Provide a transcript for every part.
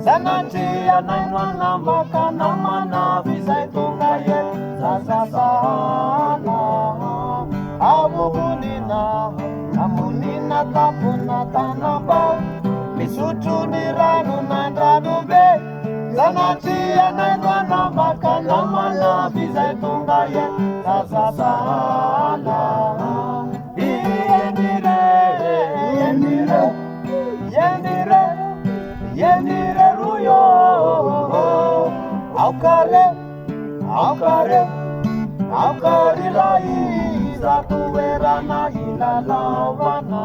Sanatria nainwana makana mana visay tonga ye sasasana amunina tapuna tanamba misutru ni rano nandrano be Sanatria nainwana makana mana visay tonga ye sasasana Yenire ruyo Aukare la iza tuwera na ilalawana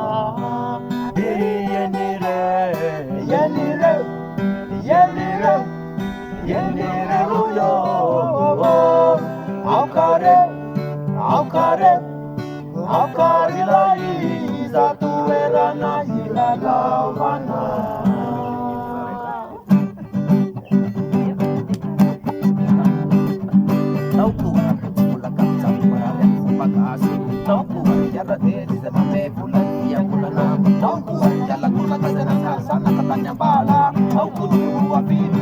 Yenire ruyo Aukare la iza tuwera na ilalawana Sana katanya bala, au kudu wa bidi